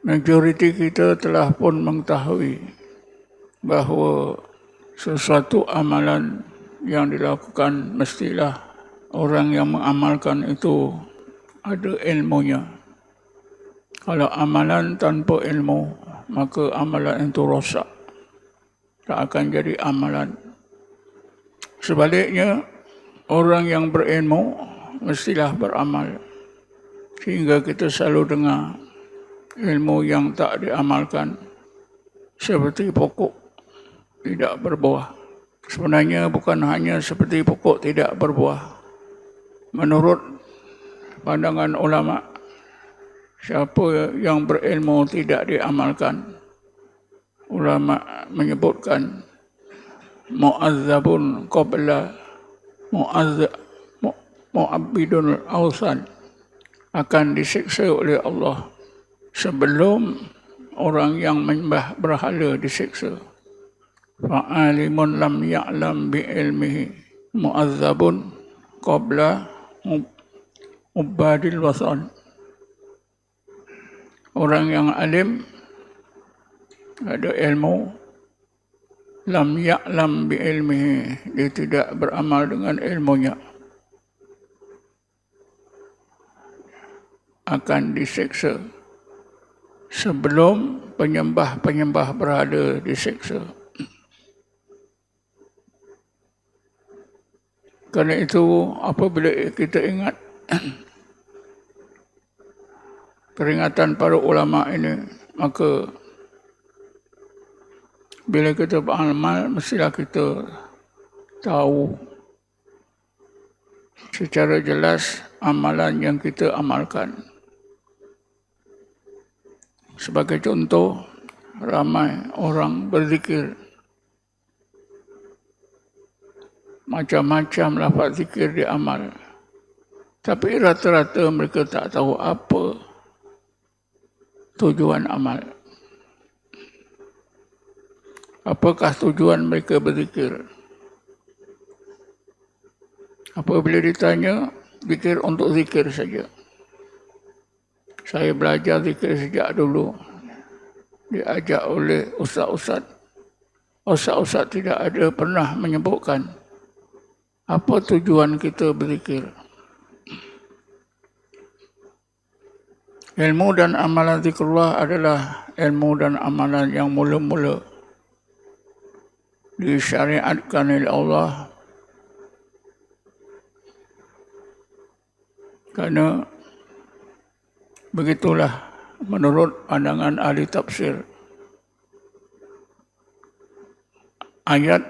majoriti kita telah pun mengetahui bahawa sesuatu amalan yang dilakukan mestilah orang yang mengamalkan itu ada ilmunya. Kalau amalan tanpa ilmu, maka amalan itu rosak. Tak akan jadi amalan. Sebaliknya, orang yang berilmu mestilah beramal. Sehingga kita selalu dengar ilmu yang tak diamalkan seperti pokok tidak berbuah. Sebenarnya bukan hanya seperti pokok tidak berbuah. Menurut pandangan ulama, siapa yang berilmu tidak diamalkan, ulama menyebutkan mu'azzabun qabla mu'abbidul awsan, akan disiksa oleh Allah sebelum orang yang menyembah berhala disiksa. Fa'alimun lam ya'lam bi'ilmihi mu'azzabun qabla ubadil wasan. Orang yang alim ada ilmu, lam ya'lam bi'ilmihi, dia tidak beramal dengan ilmunya, akan disiksa sebelum penyembah-penyembah berhala disiksa. Kerana itu, apabila kita ingat peringatan para ulama ini, maka bila kita beramal, mestilah kita tahu secara jelas amalan yang kita amalkan. Sebagai contoh, ramai orang berzikir, macam-macam lafaz zikir diamal, tapi rata-rata mereka tak tahu apa tujuan amal. Apakah tujuan mereka berzikir? Apabila ditanya, zikir untuk zikir saja. Saya belajar zikir sejak dulu, diajak oleh ustaz-ustaz. Ustaz-ustaz tidak ada pernah menyebutkan apa tujuan kita berzikir. Ilmu dan amalan zikrullah adalah ilmu dan amalan yang mula-mula disyariatkan oleh Allah, kerana begitulah menurut pandangan ahli tafsir. Ayat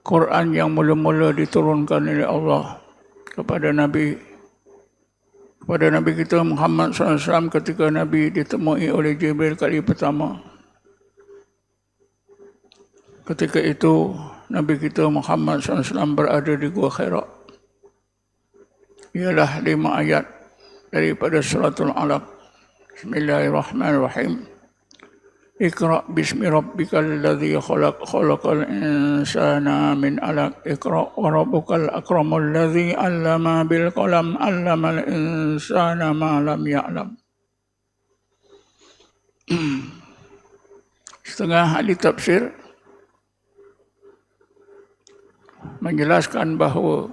Quran yang mula-mula diturunkan oleh Allah kepada Nabi kita Muhammad SAW ketika Nabi ditemui oleh Jibril kali pertama. Ketika itu Nabi kita Muhammad SAW berada di Gua Hira. Ialah 5 ayat daripada suratul Alaq. Bismillahirrahmanirrahim. Iqra' bismi rabbikal ladzi khalaq, khalaqal insana min 'alaq. Iqra' wa rabbukal akramul ladzi 'allama bil qalam, 'allamal insana ma lam ya'lam. Setengah ahli tafsir menjelaskan bahawa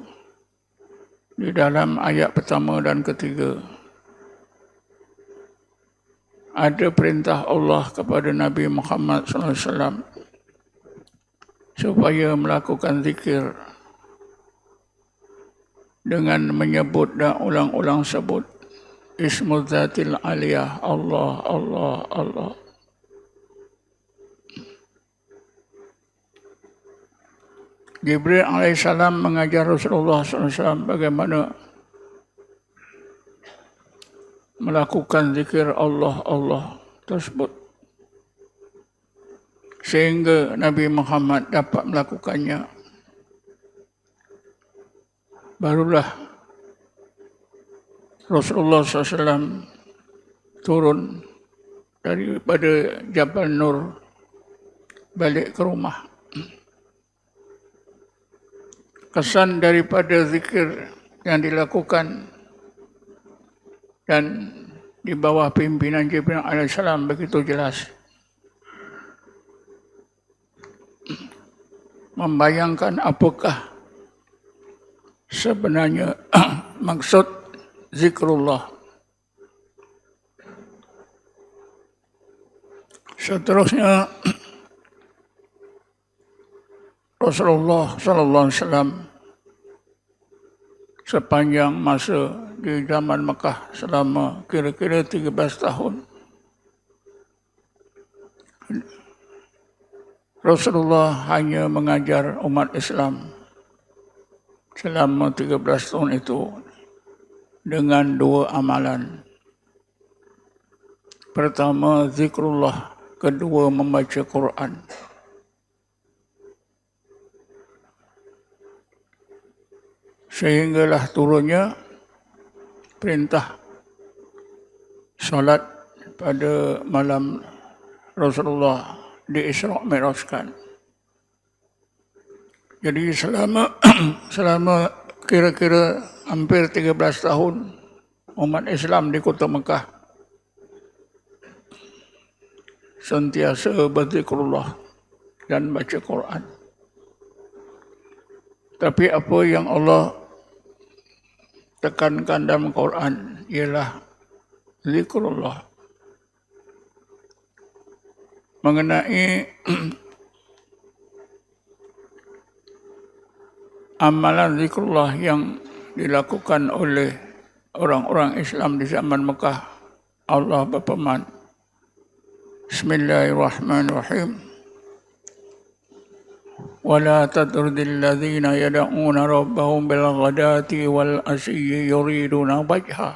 di dalam ayat pertama dan ketiga ada perintah Allah kepada Nabi Muhammad SAW supaya melakukan zikir dengan menyebut dan ulang-ulang sebut Ismul Zatil Aliyah, Allah, Allah, Allah. Jibril AS mengajar Rasulullah SAW bagaimana melakukan zikir Allah, Allah tersebut, sehingga Nabi Muhammad dapat melakukannya. Barulah Rasulullah SAW turun daripada Jabal Nur balik ke rumah. Kesan daripada zikir yang dilakukan dan di bawah pimpinan Jibril alaihissalam begitu jelas. Membayangkan apakah sebenarnya maksud zikrullah. Seterusnya Rasulullah sallallahu alaihi wasallam sepanjang masa di zaman Mekah selama kira-kira 13 tahun. Rasulullah hanya mengajar umat Islam selama 13 tahun itu dengan dua amalan. Pertama, zikrullah. Kedua, membaca Quran. Sehinggalah turunnya perintah solat pada malam Rasulullah di Isra' Mi'rajkan. Jadi selama kira-kira hampir 13 tahun umat Islam di kota Mekah sentiasa berzikrullah dan baca Quran. Tapi apa yang Allah tekankan dalam Quran ialah zikrullah. Mengenai amalan zikrullah yang dilakukan oleh orang-orang Islam di zaman Mekah, Allah berfirman, Bismillahirrahmanirrahim. ولا تطرد الذين يدعون ربهم بالغداة والعشي يريدون وجهه.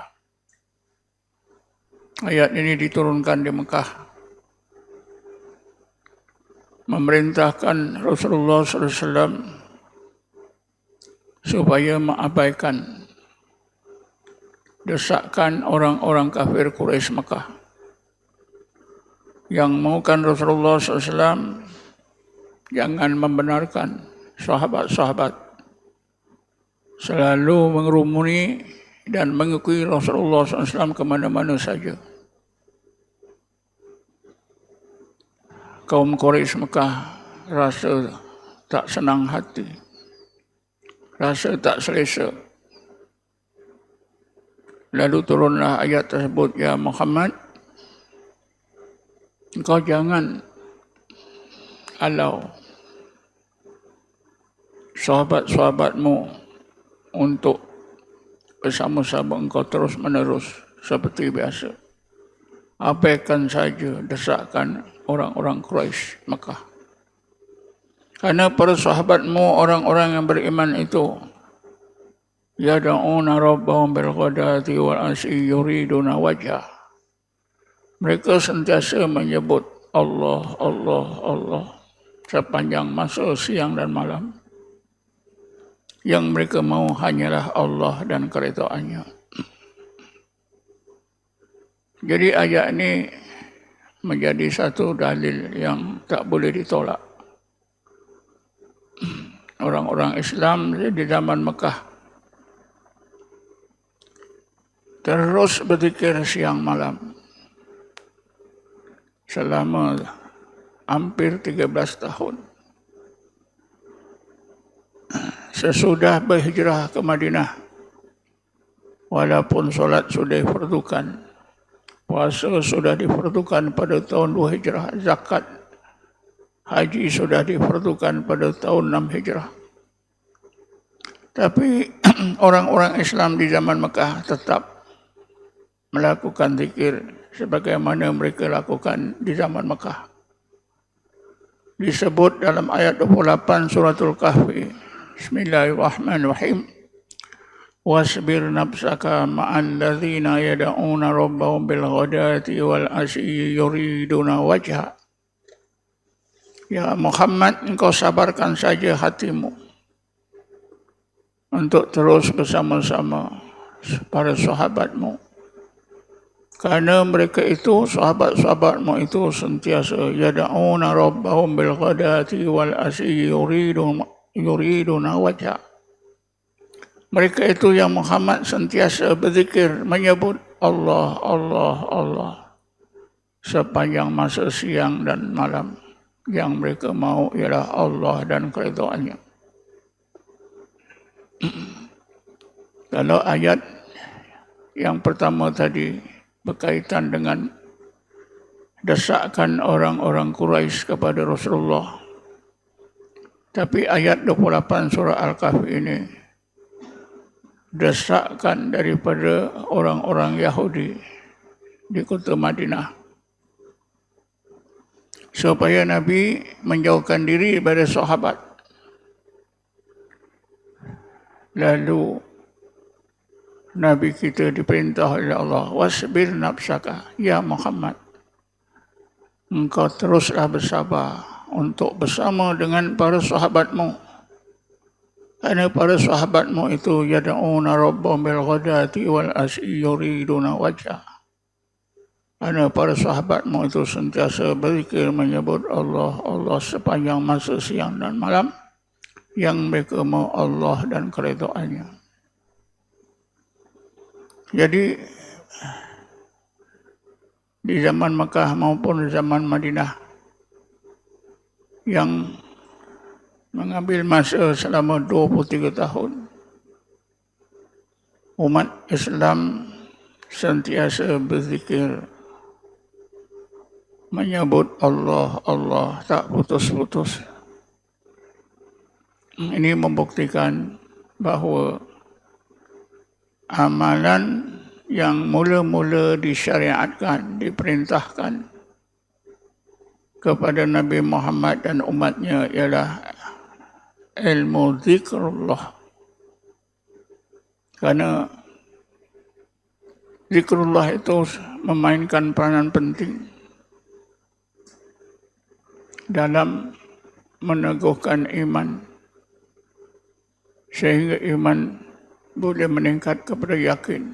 Ayat ini diturunkan di Mekah, memerintahkan Rasulullah SAW supaya mengabaikan desakan orang-orang kafir Quraisy Mekah yang maukan Rasulullah SAW jangan membenarkan sahabat-sahabat, selalu mengerumuni dan mengikuti Rasulullah SAW kemana-mana saja. Kaum Quraisy Mekah rasa tak senang hati, rasa tak selesa. Lalu turunlah ayat tersebut, ya Muhammad, engkau jangan halau sahabat-sahabatmu untuk bersama-sama engkau terus menerus seperti biasa. Abaikan saja desakan orang-orang Quraisy Mekah. Karena para sahabatmu, orang-orang yang beriman itu, yada'una rabbahum bil ghadati wal asyi yuriduna wajhah. Mereka sentiasa menyebut Allah, Allah, Allah sepanjang masa siang dan malam. Yang mereka mahu hanyalah Allah dan keredaannya. Jadi ayat ini menjadi satu dalil yang tak boleh ditolak. Orang-orang Islam di zaman Mekah terus berzikir siang malam selama hampir 13 tahun. Sesudah berhijrah ke Madinah, walaupun solat sudah difardukan, puasa sudah difardukan pada tahun 2 Hijrah, zakat, haji sudah difardukan pada tahun 6 Hijrah. Tapi orang-orang Islam di zaman Mekah tetap melakukan zikir sebagaimana mereka lakukan di zaman Mekah. Disebut dalam ayat 28 suratul Kahfi, Bismillahirrahmanirrahim. Wasbir nafsaka ma'al ladzina yad'una rabbahum bil ghadati wal asyi yuriduna wajha. Ya Muhammad, engkau sabarkan saja hatimu untuk terus bersama-sama para sahabatmu. Karena mereka itu, sahabat-sahabatmu itu sentiasa yad'una rabbahum bil ghadati wal asyi yuriduna wajha. Mereka itu yang Muhammad sentiasa berzikir, menyebut Allah, Allah, Allah sepanjang masa siang dan malam. Yang mereka mau ialah Allah dan keridhaannya. Kalau ayat yang pertama tadi berkaitan dengan desakan orang-orang Quraisy kepada Rasulullah. Tapi ayat 28 surah Al-Kahfi ini desakan daripada orang-orang Yahudi di kota Madinah supaya Nabi menjauhkan diri dari sahabat. Lalu Nabi kita diperintah oleh Allah, wasbir nafsaka ya Muhammad, engkau teruslah bersabar untuk bersama dengan para sahabatmu. Kerana para sahabatmu itu yad'una rabbahum bil ghadati wal asyi yuriduna wajhah. Kerana para sahabatmu itu sentiasa berzikir menyebut Allah, Allah sepanjang masa siang dan malam, yang mereka mau Allah dan keridhaannya. Jadi di zaman Makkah maupun zaman Madinah yang mengambil masa selama 23 tahun, umat Islam sentiasa berzikir menyebut Allah, Allah tak putus-putus. Ini membuktikan bahawa amalan yang mula-mula disyariatkan, diperintahkan kepada Nabi Muhammad dan umatnya ialah ilmu zikrullah. Kerana zikrullah itu memainkan peranan penting dalam meneguhkan iman, sehingga iman boleh meningkat kepada yakin,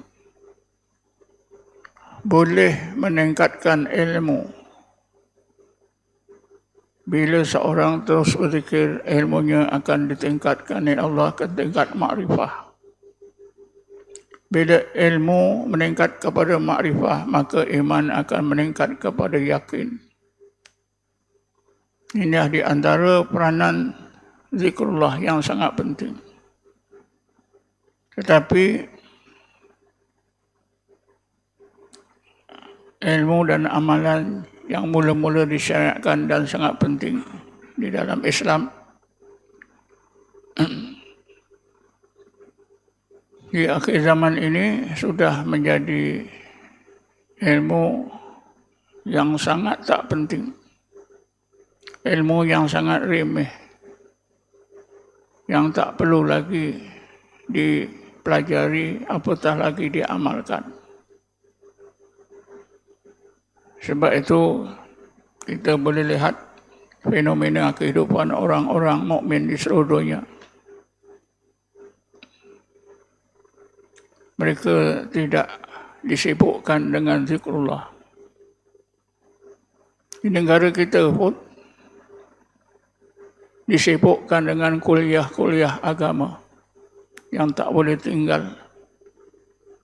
boleh meningkatkan ilmu. Bila seorang terus berzikir, ilmunya akan ditingkatkan oleh Allah ke tingkat makrifah. Bila ilmu meningkat kepada makrifah, maka iman akan meningkat kepada yakin. Ini di antara peranan zikrullah yang sangat penting. Tetapi ilmu dan amalan yang mula-mula disyariatkan dan sangat penting di dalam Islam, di akhir zaman ini sudah menjadi ilmu yang sangat tak penting, ilmu yang sangat remeh, yang tak perlu lagi dipelajari, apatah lagi diamalkan. Sebab itu kita boleh lihat fenomena kehidupan orang-orang mukmin di seluruh dunia. Mereka tidak disibukkan dengan zikrullah. Di negara kita pun disibukkan dengan kuliah-kuliah agama yang tak boleh tinggal.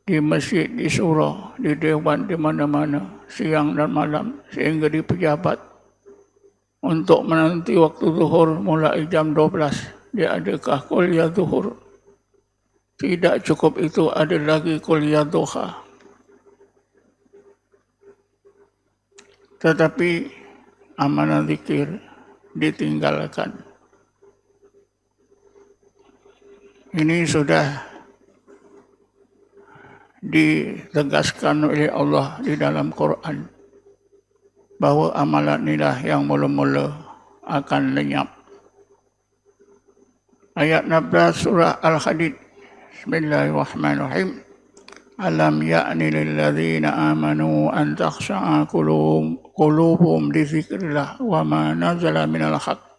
Di masjid, di surau, di dewan, di mana-mana, siang dan malam, sehingga di pejabat. Untuk menanti waktu zuhur mulai jam 12, dia adakah kuliah zuhur? Tidak cukup itu, ada lagi kuliah duha. Tetapi amanah zikir ditinggalkan. Ini sudah ditegaskan oleh Allah di dalam Quran bahawa amalan inilah yang mula-mula akan lenyap. Ayat 16 surah Al-Hadid. Bismillahirrahmanirrahim. Alam ya'ni lilladzina amanu an takhsha'a qulubuhum li dzikrillah wa ma nazala minal haqq.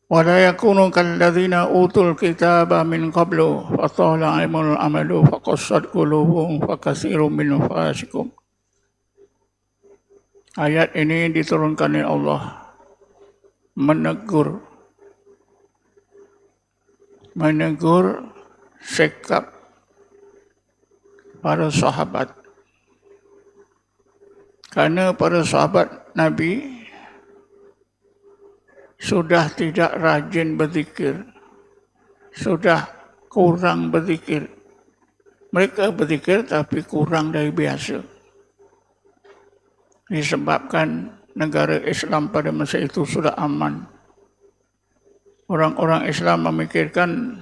وَلَا يَكُونُوا كَالَّذِينَ أُوتُوا الْكِتَابَ مِنْ قَبْلُ فَطَالَ عَلَيْهِمُ الْأَمَدُ فَقَسَّتْ قُلُوبُهُمْ فَكَثِيرٌ مِنْهُمْ فَاسِقُونَ. Ayat ini diturunkan oleh Allah menegur sikap para sahabat Karena para sahabat Nabi sudah tidak rajin berzikir, sudah kurang berzikir. Mereka berzikir tapi kurang dari biasa. Disebabkan negara Islam pada masa itu sudah aman. Orang-orang Islam memikirkan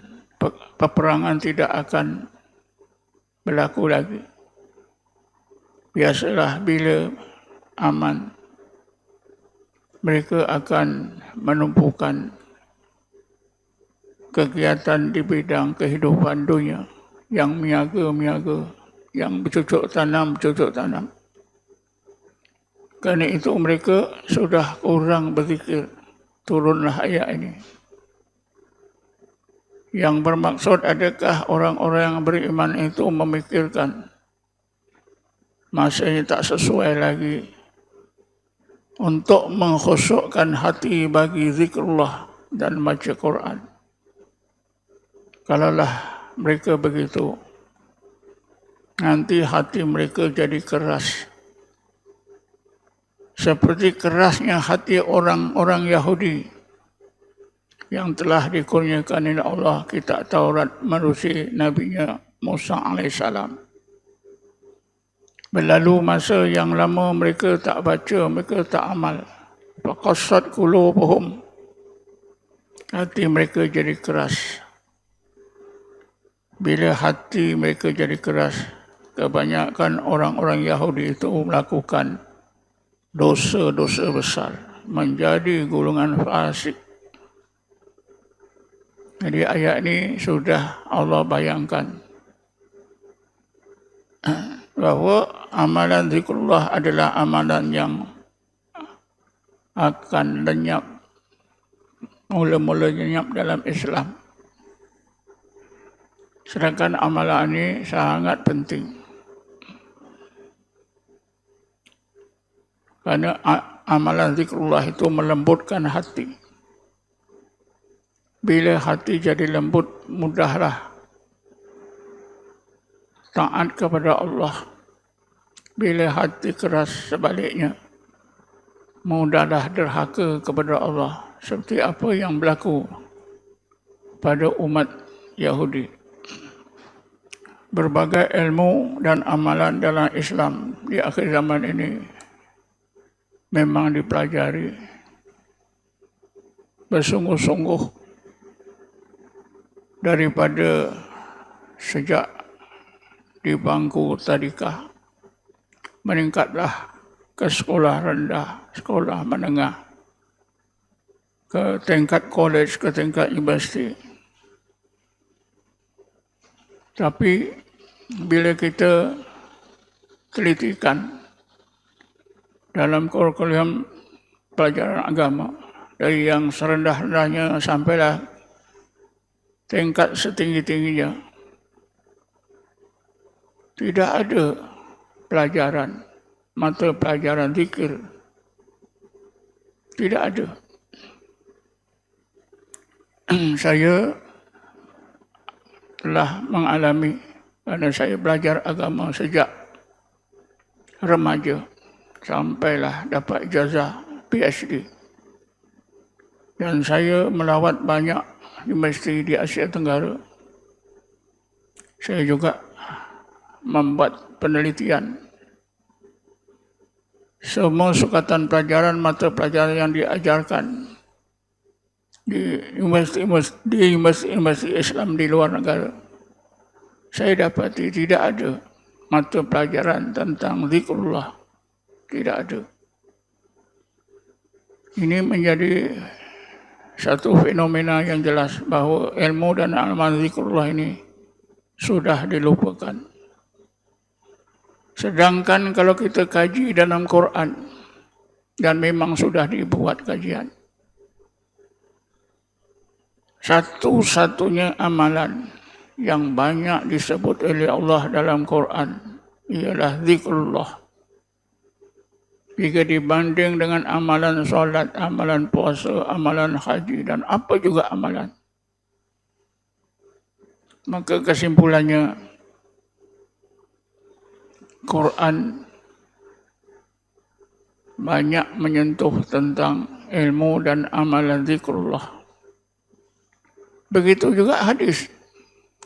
peperangan tidak akan berlaku lagi. Biasalah bila aman, mereka akan menumpukan kegiatan di bidang kehidupan dunia, yang miaga-miaga, yang bercocok tanam. Kerana itu mereka sudah kurang berzikir. Turunlah ayat ini. Yang bermaksud, adakah orang-orang yang beriman itu memikirkan masanya tak sesuai lagi untuk mengkhusukkan hati bagi zikrullah dan baca Quran. Kalaulah mereka begitu, nanti hati mereka jadi keras. Seperti kerasnya hati orang-orang Yahudi yang telah dikurniakan oleh Allah kitab Taurat menerusi Nabi-Nya Musa AS. Berlalu masa yang lama mereka tak baca, mereka tak amal. Faqassat qulubuhum. Hati mereka jadi keras. Bila hati mereka jadi keras, kebanyakan orang-orang Yahudi itu melakukan dosa-dosa besar, menjadi golongan fasik. Jadi ayat ini sudah Allah bayangkan bahawa amalan zikrullah adalah amalan yang akan lenyap, mula-mula lenyap dalam Islam. Sedangkan amalan ini sangat penting. Kerana amalan zikrullah itu melembutkan hati. Bila hati jadi lembut, mudahlah taat kepada Allah. Bila hati keras, sebaliknya, mudahlah derhaka kepada Allah. Seperti apa yang berlaku pada umat Yahudi. Berbagai ilmu dan amalan dalam Islam di akhir zaman ini memang dipelajari bersungguh-sungguh daripada sejak di bangku tadika, meningkatlah ke sekolah rendah, sekolah menengah, ke tingkat college, ke tingkat universiti. Tapi bila kita telitikan dalam kurikulum pelajaran agama, dari yang serendah-rendahnya sampailah tingkat setinggi-tingginya, tidak ada pelajaran, mata pelajaran zikir. Tidak ada. Saya telah mengalami, kerana saya belajar agama sejak remaja, sampailah dapat ijazah PhD. Dan saya melawat banyak universiti di Asia Tenggara. Saya juga membuat penelitian. Semua sukatan pelajaran, mata pelajaran yang diajarkan di universiti Islam di luar negara, saya dapati tidak ada mata pelajaran tentang zikrullah. Tidak ada. Ini menjadi satu fenomena yang jelas bahawa ilmu dan amalan zikrullah ini sudah dilupakan. Sedangkan kalau kita kaji dalam Quran, dan memang sudah dibuat kajian, satu-satunya amalan yang banyak disebut oleh Allah dalam Quran ialah zikrullah. Jika dibanding dengan amalan solat, amalan puasa, amalan haji, dan apa juga amalan, maka kesimpulannya Quran banyak menyentuh tentang ilmu dan amalan zikrullah. Begitu juga hadis,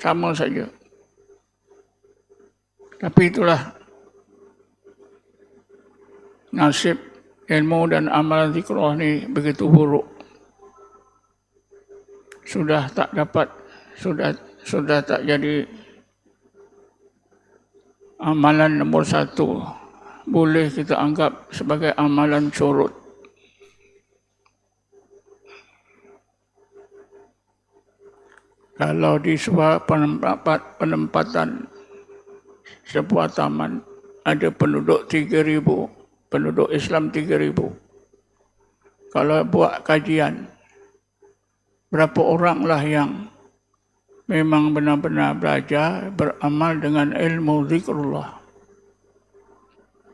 sama saja. Tapi itulah nasib ilmu dan amalan zikrullah ni begitu buruk. Sudah tak dapat, sudah tak jadi amalan nombor satu. Boleh kita anggap sebagai amalan curut. Kalau di sebuah penempatan sebuah taman ada penduduk 3,000, penduduk Islam 3,000. Kalau buat kajian, berapa oranglah yang memang benar-benar belajar, beramal dengan ilmu zikrullah.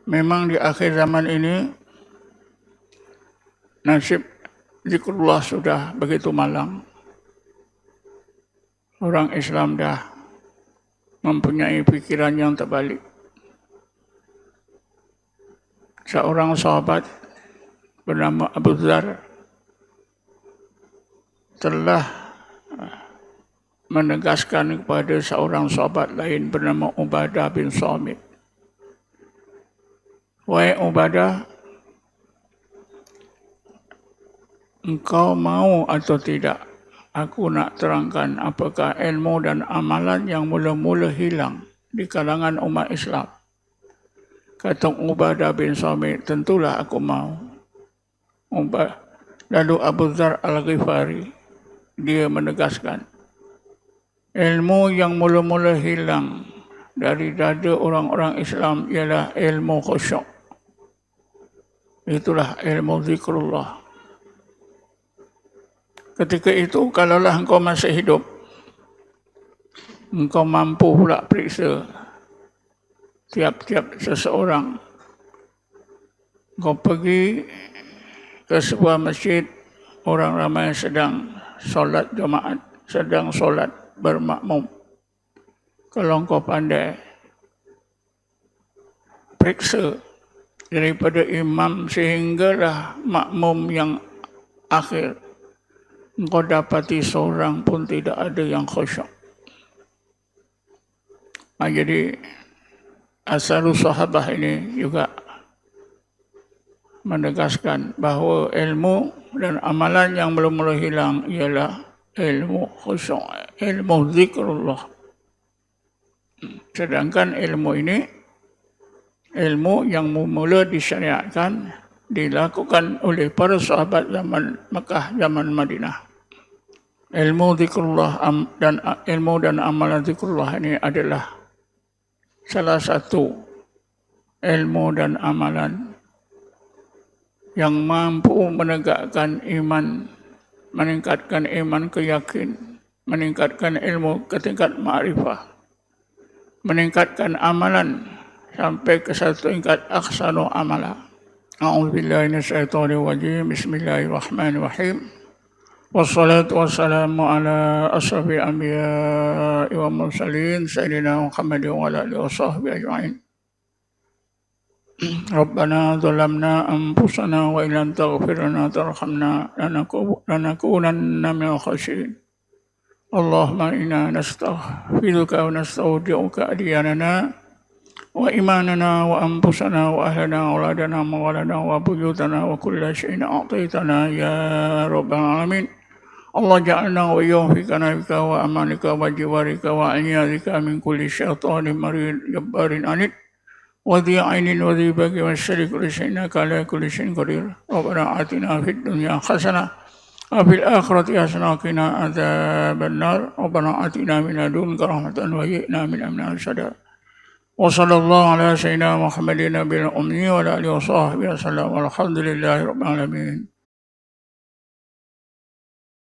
Memang di akhir zaman ini nasib zikrullah sudah begitu malang. Orang Islam dah mempunyai pikiran yang terbalik. Seorang sahabat bernama Abu Dzar telah menegaskan kepada seorang sahabat lain bernama Ubadah bin Samit. Wahai Ubadah, engkau mau atau tidak, aku nak terangkan apakah ilmu dan amalan yang mula-mula hilang di kalangan umat Islam. Kata Ubadah bin Samit, tentulah aku mau. Lalu Abu Dzar Al-Ghifari, dia menegaskan, ilmu yang mula-mula hilang dari dada orang-orang Islam ialah ilmu khusyuk. Itulah ilmu zikrullah. Ketika itu, kalaulah engkau masih hidup, engkau mampu pula periksa tiap-tiap seseorang. Engkau pergi ke sebuah masjid, orang ramai sedang solat jemaat, sedang solat bermakmum. Kalau engkau pandai, periksa daripada imam sehinggalah makmum yang akhir, engkau dapati seorang pun tidak ada yang khusyuk. Jadi Asarus Sahabah ini juga menegaskan bahawa ilmu dan amalan yang belum mulai hilang ialah ilmu khusyuk, ilmu zikrullah. Sedangkan ilmu ini ilmu yang mula disyariatkan, dilakukan oleh para sahabat zaman Mekah, zaman Madinah. Ilmu zikrullah dan ilmu dan amalan zikrullah ini adalah salah satu ilmu dan amalan yang mampu menegakkan iman, meningkatkan iman keyakin, meningkatkan ilmu ke tingkat ma'rifah, meningkatkan amalan sampai ke satu tingkat ahsanu amala. A'udzubillahi minasyaitonir rajim. Bismillahirrahmanirrahim. Wassalatu wassalamu ala asyrafil anbiya'i wa mursalin sayyidina Muhammadin wa ala alihi washabbihi ajma'in. Rabbana zalamna anfusana wa illam taghfir lana tarhamna lanakunanna minal khasirin. Allahumma inna nastaghfiruka wa nastaudi'uka adyanana wa imanana wa anfusana wa ahlana wa auladana wa walana wa buyutana wa kulla syai'in a'taitana ya rabbal alamin. Allah ja'alna wa yuwaffiqana bika wa amanika wa jiwarika wa a'yadika min kulli syaitanin marid jabbarin anid wa dhi ainin wa dhi bagi wa syarri kulli syai'in ala kulli syai'in qadir. Rabbana atina fid dunya hasanah wa fil akhirati hasanah wa qina adzaban nar. Rabbana atina min ladunka rahmatan wa hayyi' min amrina rashada. Wa sallallahu ala sayyidina Muhammadin nabiyil ummi wa ala alihi wa sahbihi wasallam. Walhamdulillahi rabbil alamin.